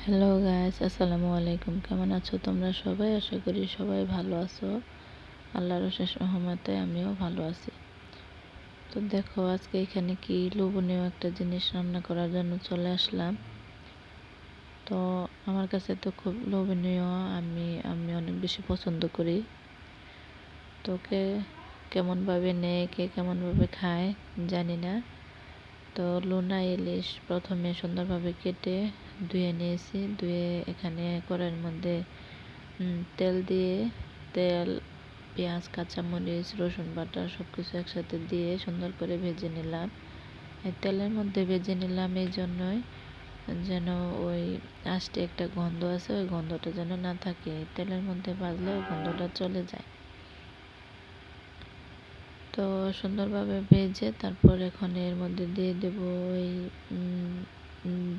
Hello guys, আসসালামু আলাইকুম। কেমন আছো তোমরা সবাই? আশা করি সবাই ভালো আছো। আল্লাহর অশেষ রহমতে আমিও ভালো আছি। তো দেখো, আজকে এখানে কি লোভনীয় একটা জিনিস রান্না করার জন্য চলে আসলাম। তো আমার কাছে তো খুব লোভনীয়, আমি অনেক বেশি পছন্দ করি। তো কেমনভাবে নেয়, কে কেমনভাবে খায় জানি না। তো লোনা ইলিশ প্রথমে সুন্দরভাবে কেটে ধুয়ে নিয়েছি। ধুয়ে এখানে কড়াইয়ের মধ্যে তেল, পেঁয়াজ, কাঁচামরিচ, রসুন বাটা সব কিছু একসাথে দিয়ে সুন্দর করে ভেজে নিলাম। এই তেলের মধ্যে ভেজে নিলাম এই জন্যই যেন ওই আস্তে একটা গন্ধ আছে, ওই গন্ধটা যেন না থাকে। তেলের মধ্যে ভাজলে ওই গন্ধটা চলে যায়। তো সুন্দরভাবে ভেজে তারপর এখন এর মধ্যে দিয়ে দেব ওই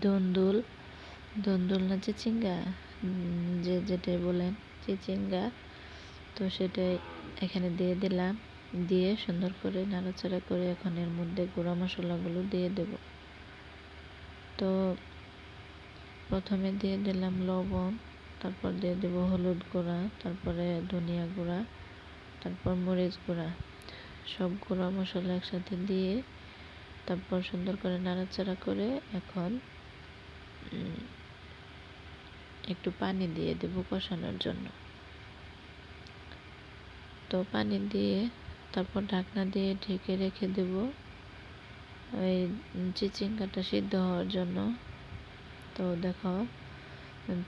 ধুন্দুল না চিচিঙ্গা, যেটাই বলেন চিচিঙ্গা। তো সেটাই এখানে দিয়ে দিলাম। দিয়ে সুন্দর করে নাড়াচাড়া করে এখন এর মধ্যে গুঁড়া মশলাগুলো দিয়ে দেব। তো প্রথমে দিয়ে দিলাম লবণ, তারপর দিয়ে দেব হলুদ গুঁড়া, তারপরে ধনিয়া গুঁড়া, তারপর মরিচ গুঁড়া। সব গুঁড়া মশলা একসাথে দিয়ে তারপর সুন্দর করে নাড়াচাড়া করে এখন একটু পানি দিয়ে দেব কষানোর জন্য। তো পানি দিয়ে তারপর ঢাকনা দিয়ে ঢেকে রেখে দেব ওই চিচিঙ্গাটা সিদ্ধ হওয়ার জন্য। তো দেখো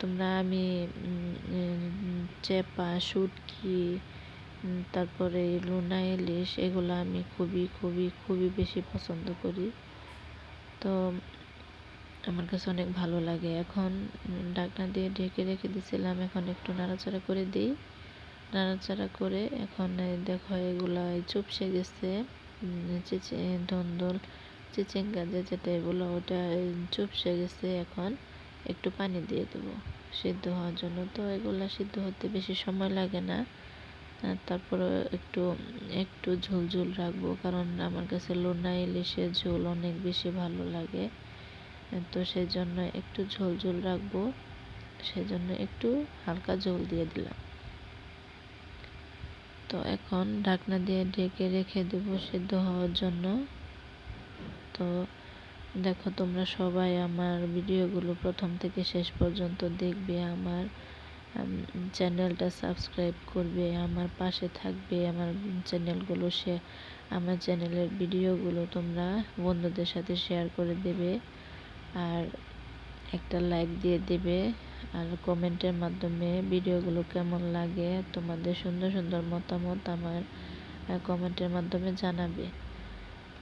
তোমরা, আমি চেপা, শুটকি, তারপরে লোনা ইলিশ এগুলো আমি খুবই খুবই খুবই বেশি পছন্দ করি। তো আমার কাছে অনেক ভালো লাগে। এখন ঢাকনা দিয়ে ঢেকে রেখে দিয়েছিলাম, এখন একটু নাড়াচাড়া করে দিই। নাড়াচাড়া করে এখন দেখো এগুলা চুপসে গেছে। ধুন্দুল চিচিঙ্গা যেটা এগুলো ওটা চুপসে গেছে। এখন একটু পানি দিয়ে দেবো সিদ্ধ হওয়ার জন্য। তো এগুলা সিদ্ধ হতে বেশি সময় লাগে না। তারপরে একটু একটু ঝোল রাখবো, কারণ আমার কাছে লোনা ইলিশের ঝোল অনেক বেশি ভালো লাগে। তো সেই জন্য একটু ঝোল রাখবো, সেজন্য একটু হালকা ঝোল দিয়ে দিলাম। তো এখন ঢাকনা দিয়ে ঢেকে রেখে দেব সিদ্ধ হওয়ার জন্য। তো দেখো, তোমরা সবাই আমার ভিডিওগুলো প্রথম থেকে শেষ পর্যন্ত দেখবে, আমার চ্যানেলটা সাবস্ক্রাইব করবে, আমার পাশে থাকবে, আমার চ্যানেলের ভিডিওগুলো তোমরা বন্ধুদের সাথে শেয়ার করে দেবে, আর একটা লাইক দিয়ে দেবে, আর কমেন্টের মাধ্যমে ভিডিওগুলো কেমন লাগে তোমাদের সুন্দর সুন্দর মতামত আমার কমেন্টের মাধ্যমে জানাবে।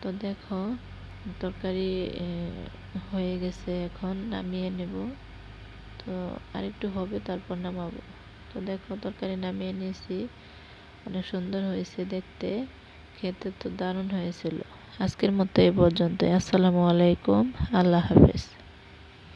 তো দেখো তরকারি হয়ে গেছে, এখন নামিয়ে নেব। তো আরেকটু হবে, তারপর নামাবো। তো দেখো তরকারি নামিয়ে নিয়েছি, অনেক সুন্দর হয়েছে দেখতে, খেতে তো দারুণ হয়েছিল। আজকের মতো এ পর্যন্ত। আসসালামু আলাইকুম, আল্লাহ হাফেজ।